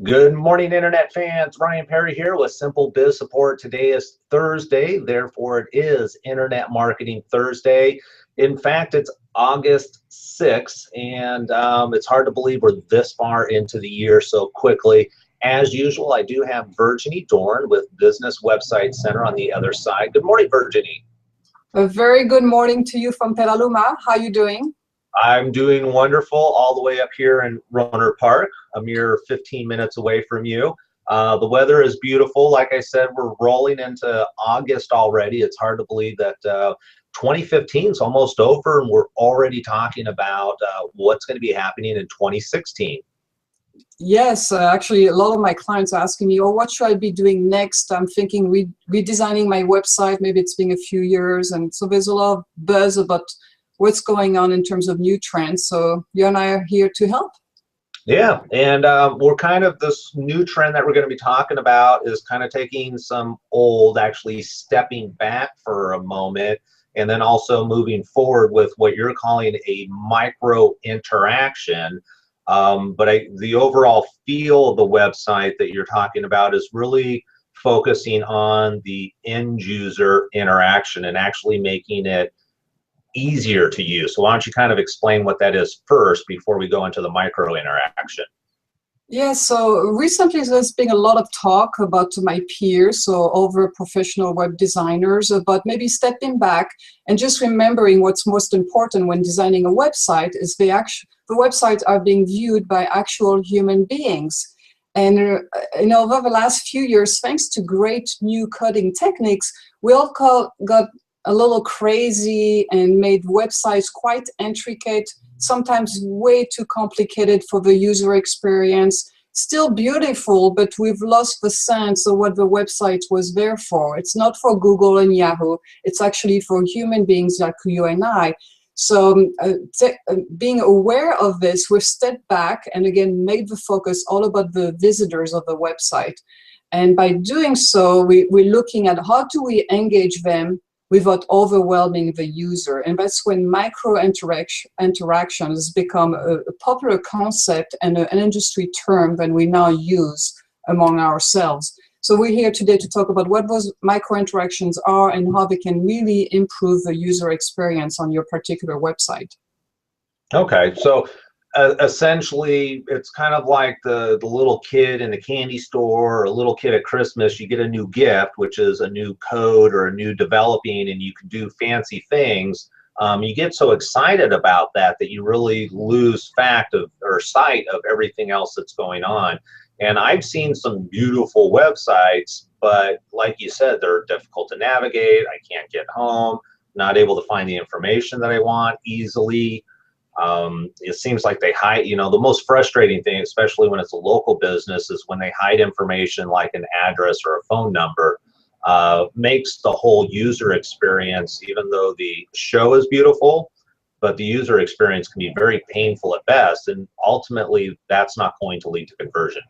Good morning, Internet fans. Ryan Perry here with Simple Biz Support. Today is Thursday, therefore it is Internet Marketing Thursday. In fact, it's August 6th, and it's hard to believe we're this far into the year so quickly. As usual, I do have Virginie Dorn with Business Website Center on the other side. Good morning, Virginie. A very good morning to you from Petaluma. How are you doing? I'm doing wonderful, all the way up here in Rohnert Park, a mere 15 minutes away from you. The weather is beautiful. Like I said, we're rolling into August already. It's hard to believe that 2015 is almost over, and we're already talking about what's going to be happening in 2016. Yes, actually, a lot of my clients are asking me, oh, what should I be doing next? I'm thinking redesigning my website. Maybe it's been a few years. And so there's a lot of buzz about what's going on in terms of new trends. So you and I are here to help. Yeah, and we're kind of, this new trend that we're going to be talking about is kind of taking some old, actually stepping back for a moment, and then also moving forward with what you're calling a micro interaction. The overall feel of the website that you're talking about is really focusing on the end user interaction and actually making it easier to use. So why don't you kind of explain what that is first before we go into the micro interaction? Yeah, so recently there's been a lot of talk about my peers, so over professional web designers, about maybe stepping back and just remembering what's most important when designing a website is the websites are being viewed by actual human beings. And over the last few years, thanks to great new coding techniques, we all got a little crazy and made websites quite intricate, sometimes way too complicated for the user experience. Still beautiful, but we've lost the sense of what the website was there for. It's not for Google and Yahoo. It's actually for human beings like you and I. So being aware of this, we've stepped back and again made the focus all about the visitors of the website. And by doing so, we're looking at how do we engage them without overwhelming the user. And that's when micro interactions become a popular concept and an industry term that we now use among ourselves. So we're here today to talk about what those micro interactions are and how they can really improve the user experience on your particular website. Okay, so essentially it's kind of like the little kid in the candy store, or a little kid at Christmas. You get a new gift, which is a new code or a new developing, and you can do fancy things. You get so excited about that you really lose sight of everything else that's going on. And I've seen some beautiful websites, but like you said, they're difficult to navigate. I can't get home, not able to find the information that I want easily. It seems like they hide, the most frustrating thing, especially when it's a local business, is when they hide information like an address or a phone number. Makes the whole user experience, even though the show is beautiful, but the user experience can be very painful at best, and ultimately that's not going to lead to conversion.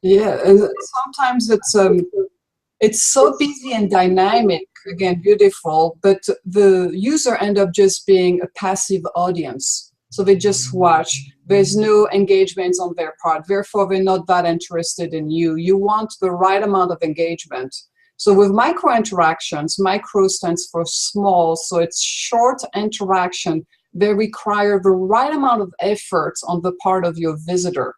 Yeah, and sometimes it's so busy and dynamic, again, beautiful, but the user end up just being a passive audience. So they just watch. There's no engagement on their part. Therefore, they're not that interested in you. You want the right amount of engagement. So with micro interactions, micro stands for small, so it's short interaction. They require the right amount of effort on the part of your visitor.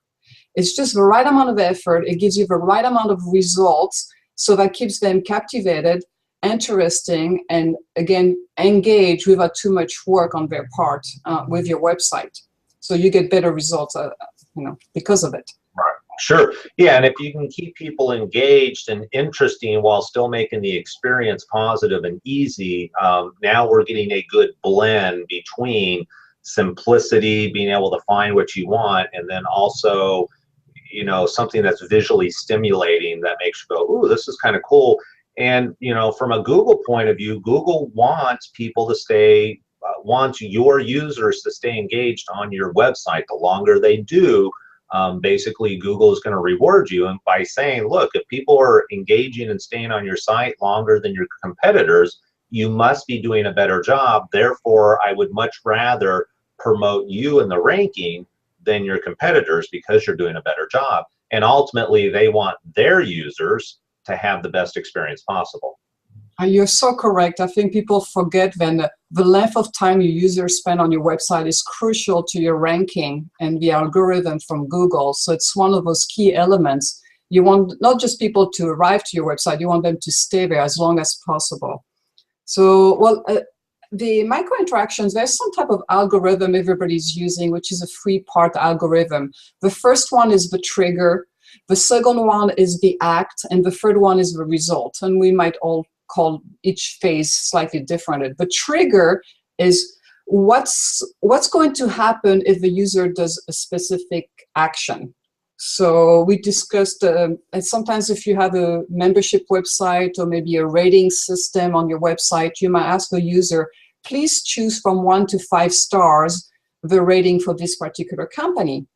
It's just the right amount of effort. It gives you the right amount of results. So that keeps them captivated, interesting, and again, engaged without too much work on their part with your website. So you get better results, because of it. Right. Sure. Yeah, and if you can keep people engaged and interesting while still making the experience positive and easy, now we're getting a good blend between simplicity, being able to find what you want, and then also something that's visually stimulating that makes you go, ooh, this is kind of cool. And from a Google point of view, Google wants people to wants your users to stay engaged on your website. The longer they do, basically Google is going to reward you, and by saying, look, if people are engaging and staying on your site longer than your competitors, you must be doing a better job. Therefore, I would much rather promote you in the ranking than your competitors because you're doing a better job. and ultimately they want their users to have the best experience possible. You're so correct. I think people forget when the length of time your users spend on your website is crucial to your ranking and the algorithm from Google. So it's one of those key elements. You want not just people to arrive to your website, you want them to stay there as long as possible. So, well, the microinteractions, there's some type of algorithm everybody's using, which is a 3-part algorithm. The first one is the trigger, the second one is the act, and the third one is the result. And we might all call each phase slightly different. The trigger is what's going to happen if the user does a specific action. So we discussed, and sometimes if you have a membership website or maybe a rating system on your website, you might ask the user, please choose from 1 to 5 stars the rating for this particular company.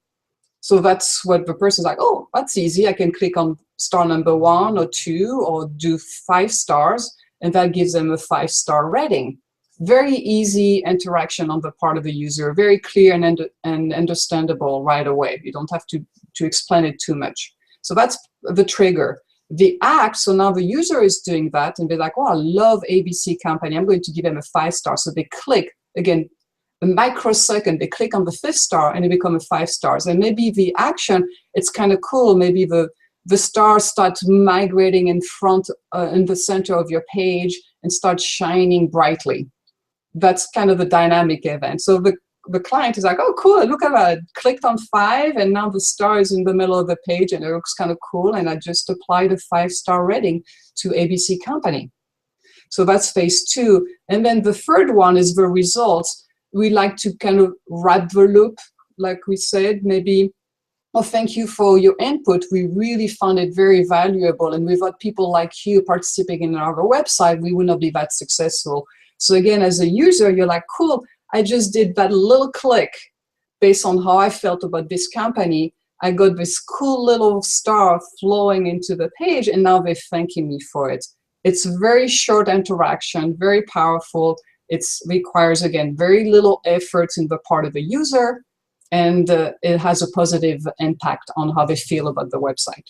So that's what the person's like, oh, that's easy. I can click on star number 1 or 2 or do 5 stars, and that gives them a 5-star rating. Very easy interaction on the part of the user, very clear and understandable right away. You don't have to explain it too much. So that's the trigger. The act, so now the user is doing that and they're like, oh, I love ABC company. I'm going to give them a 5-star. So they click, again, a microsecond, they click on the 5th star and they become a 5 stars. And maybe the action, it's kind of cool. Maybe the stars start migrating in front, in the center of your page and start shining brightly. That's kind of the dynamic event. So the client is like, oh, cool, look at that. I clicked on 5 and now the star is in the middle of the page and it looks kind of cool. And I just applied a 5-star rating to ABC company. So that's phase 2. And then the third one is the results. We like to kind of wrap the loop, like we said, maybe, oh, thank you for your input. We really found it very valuable. And without people like you participating in our website, we would not be that successful. So again, as a user, you're like, cool, I just did that little click based on how I felt about this company. I got this cool little star flowing into the page, and now they're thanking me for it. It's a very short interaction, very powerful. It requires, again, very little effort in the part of the user, and it has a positive impact on how they feel about the website.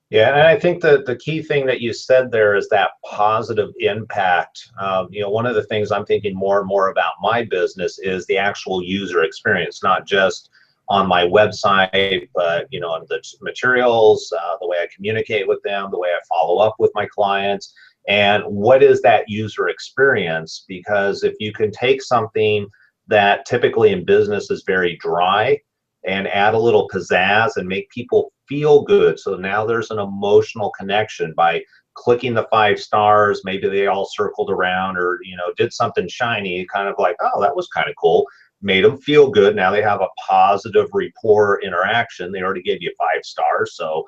Yeah, and I think that the key thing that you said there is that positive impact. You know, one of the things I'm thinking more and more about my business is the actual user experience, not just on my website, but, you know, on the materials, the way I communicate with them, the way I follow up with my clients, and what is that user experience? Because if you can take something that typically in business is very dry and add a little pizzazz and make people feel good. So now there's an emotional connection by clicking the 5 stars. Maybe they all circled around or, you know, did something shiny, kind of like, oh, that was kind of cool. Made them feel good. Now they have a positive rapport interaction. They already gave you 5 stars. So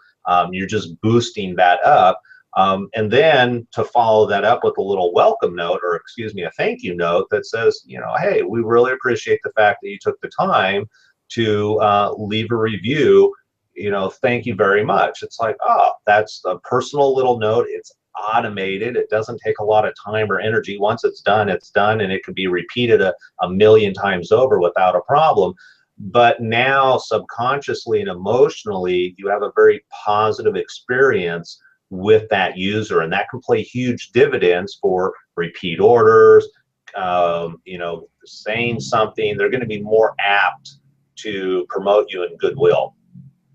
you're just boosting that up. And then to follow that up with a little welcome note, or excuse me, a thank you note that says, you know, hey, we really appreciate the fact that you took the time to leave a review. You know, thank you very much. It's like, oh, that's a personal little note. It's automated. It doesn't take a lot of time or energy. Once it's done, and it can be repeated a million times over without a problem. But now subconsciously and emotionally, you have a very positive experience with that user, and that can play huge dividends for repeat orders. You know, saying something, they're going to be more apt to promote you in goodwill.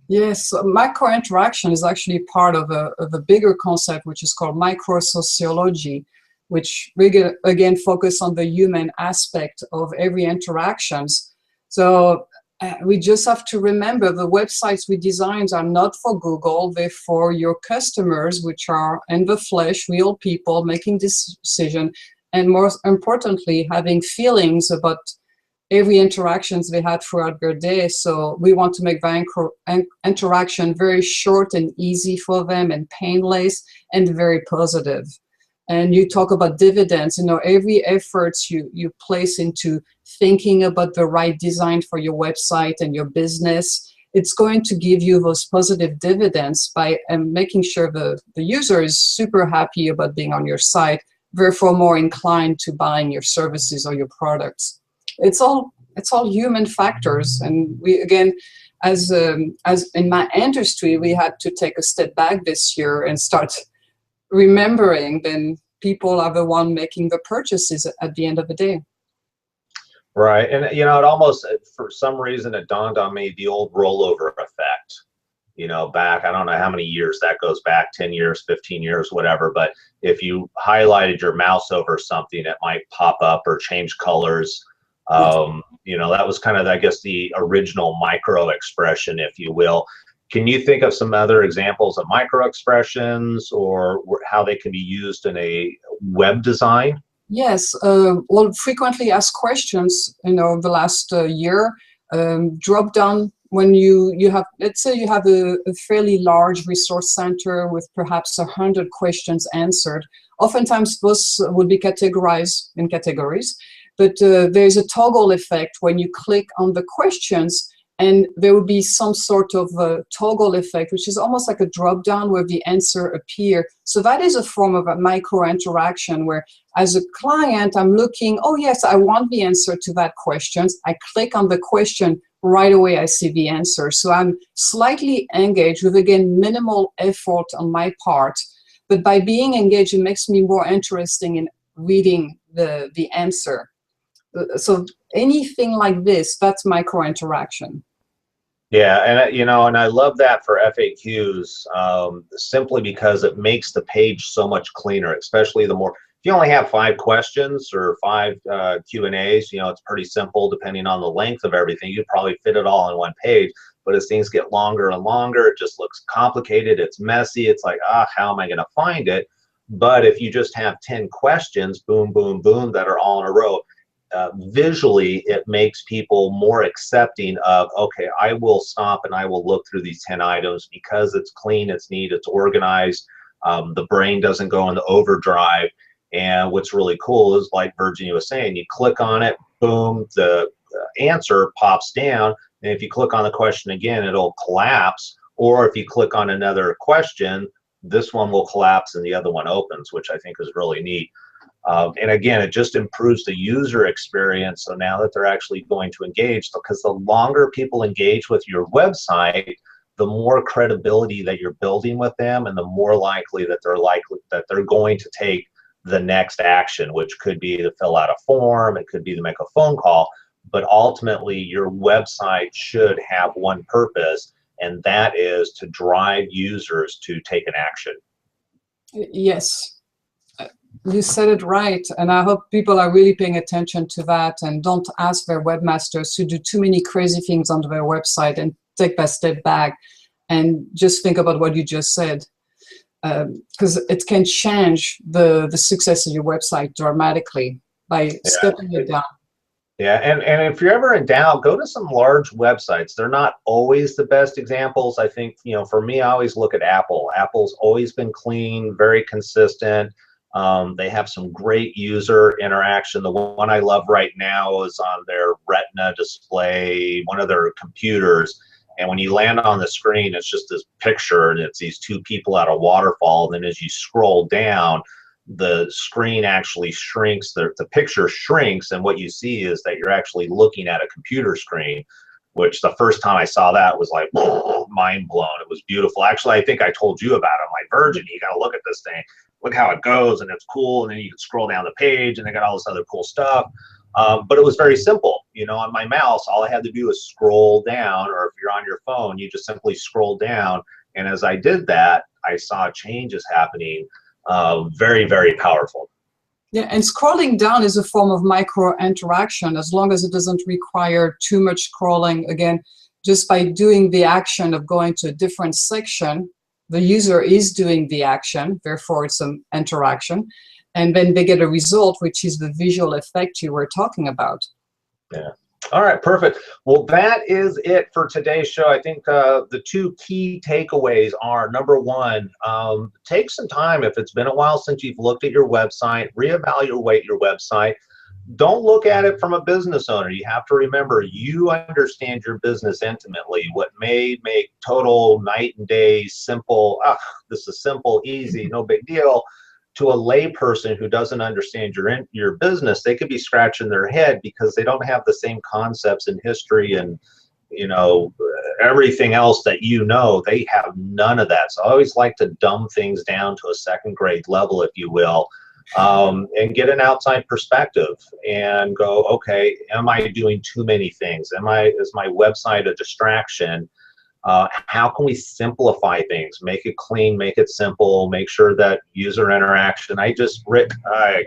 Yes, microinteraction is actually part of a bigger concept, which is called microsociology, which we again focus on the human aspect of every interactions. So we just have to remember the websites we design are not for Google, they're for your customers, which are in the flesh, real people making this decision, and more importantly, having feelings about every interactions they had throughout their day. So we want to make the interaction very short and easy for them and painless and very positive. And you talk about dividends, you know, every effort you place into thinking about the right design for your website and your business, it's going to give you those positive dividends by making sure the user is super happy about being on your site, therefore more inclined to buying your services or your products. It's all human factors, and we again, as in my industry, we had to take a step back this year and start remembering then people are the one making the purchases at the end of the day. Right. And, you know, it almost, for some reason, it dawned on me the old rollover effect, you know, back, I don't know how many years that goes back, 10 years, 15 years, whatever. But if you highlighted your mouse over something, it might pop up or change colors. You know, that was kind of, I guess, the original micro expression, if you will. Can you think of some other examples of micro expressions or how they can be used in a web design? Yes, well, frequently asked questions, you know, the last year, drop down when you have, let's say you have a fairly large resource center with perhaps 100 questions answered. Oftentimes those would be categorized in categories, but there's a toggle effect when you click on the questions, and there will be some sort of toggle effect, which is almost like a drop down where the answer appear. So that is a form of a micro interaction where as a client, I'm looking, oh yes, I want the answer to that question. I click on the question, right away I see the answer. So I'm slightly engaged with, again, minimal effort on my part. But by being engaged, it makes me more interesting in reading the answer. So anything like this, that's micro interaction. Yeah, and you know, and I love that for FAQs, simply because it makes the page so much cleaner, especially the more, if you only have 5 questions or 5 Q&As, you know, it's pretty simple depending on the length of everything. You'd probably fit it all in one page, but as things get longer and longer, it just looks complicated, it's messy, it's like, how am I gonna find it? But if you just have 10 questions, boom, boom, boom, that are all in a row, visually, it makes people more accepting of, okay, I will stop and I will look through these 10 items because it's clean, it's neat, it's organized. The brain doesn't go into overdrive. And what's really cool is, like Virginie was saying, you click on it, boom, the answer pops down. And if you click on the question again, it'll collapse. Or if you click on another question, this one will collapse and the other one opens, which I think is really neat. And again, it just improves the user experience. So now that they're actually going to engage, because the longer people engage with your website, the more credibility that you're building with them, and the more likely that they're going to take the next action, which could be to fill out a form, it could be to make a phone call. But ultimately, your website should have one purpose, and that is to drive users to take an action. Yes. You said it right, and I hope people are really paying attention to that and don't ask their webmasters to do too many crazy things on their website, and take that step back and just think about what you just said, because it can change the success of your website dramatically by stepping it down. Yeah, and if you're ever in doubt, go to some large websites. They're not always the best examples. I think, you know, for me, I always look at Apple. Apple's always been clean, very consistent. They have some great user interaction. The one I love right now is on their Retina display, one of their computers. And when you land on the screen, it's just this picture, and it's these 2 people at a waterfall. And then as you scroll down, the screen actually shrinks, the picture shrinks, and what you see is that you're actually looking at a computer screen, which the first time I saw that was like, mind blown. It was beautiful. Actually, I think I told you about it. I'm like, Virgin, you got to look at this thing. Look how it goes, and it's cool. And then you can scroll down the page, and they got all this other cool stuff. But it was very simple. You know, on my mouse, all I had to do was scroll down, or if you're on your phone, you just simply scroll down. And as I did that, I saw changes happening. Very, very powerful. Yeah, and scrolling down is a form of micro interaction, as long as it doesn't require too much scrolling. Again, just by doing the action of going to a different section, the user is doing the action, therefore it's an interaction, and then they get a result, which is the visual effect you were talking about. Yeah. All right, perfect. Well, that is it for today's show. I think the 2 key takeaways are, number 1, take some time. If it's been a while since you've looked at your website, reevaluate your website. Don't look at it from a business owner. You have to remember, you understand your business intimately. What may make total night and day simple, this is simple, easy, no big deal, to a layperson who doesn't understand your business, they could be scratching their head because they don't have the same concepts in history and, you know, everything else that you know. They have none of that. So I always like to dumb things down to a second grade level, if you will, and get an outside perspective and go, okay, am I doing too many things? Is my website a distraction? How can we simplify things, make it clean, make it simple, make sure that user interaction. I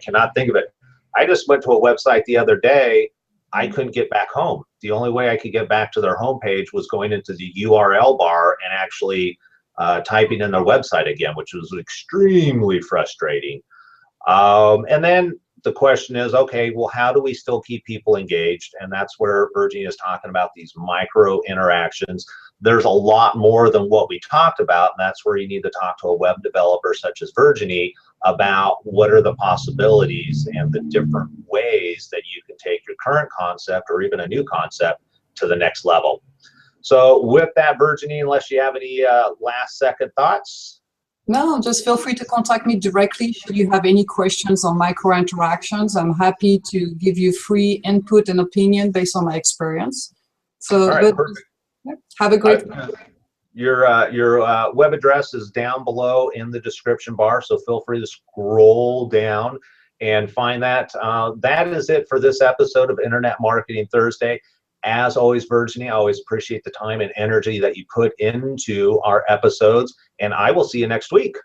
cannot think of it. I just went to a website the other day. I couldn't get back home. The only way I could get back to their homepage was going into the URL bar and actually typing in their website again, which was extremely frustrating. And then the question is, okay, well, how do we still keep people engaged? And that's where Virginie is talking about these micro interactions. There's a lot more than what we talked about, and that's where you need to talk to a web developer such as Virginie about what are the possibilities and the different ways that you can take your current concept or even a new concept to the next level. So with that, Virginie, unless you have any last second thoughts. No, just feel free to contact me directly should you have any questions on micro-interactions. I'm happy to give you free input and opinion based on my experience. So, all right, perfect. Have a great Your web address is down below in the description bar, so feel free to scroll down and find that. That is it for this episode of Internet Marketing Thursday. As always, Virginie, I always appreciate the time and energy that you put into our episodes, and I will see you next week.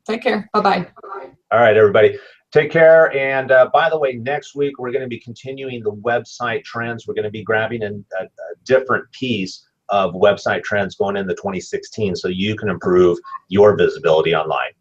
Take care. Bye-bye. All right, everybody. Take care. And by the way, next week, we're going to be continuing the website trends. We're going to be grabbing a different piece of website trends going into 2016 so you can improve your visibility online.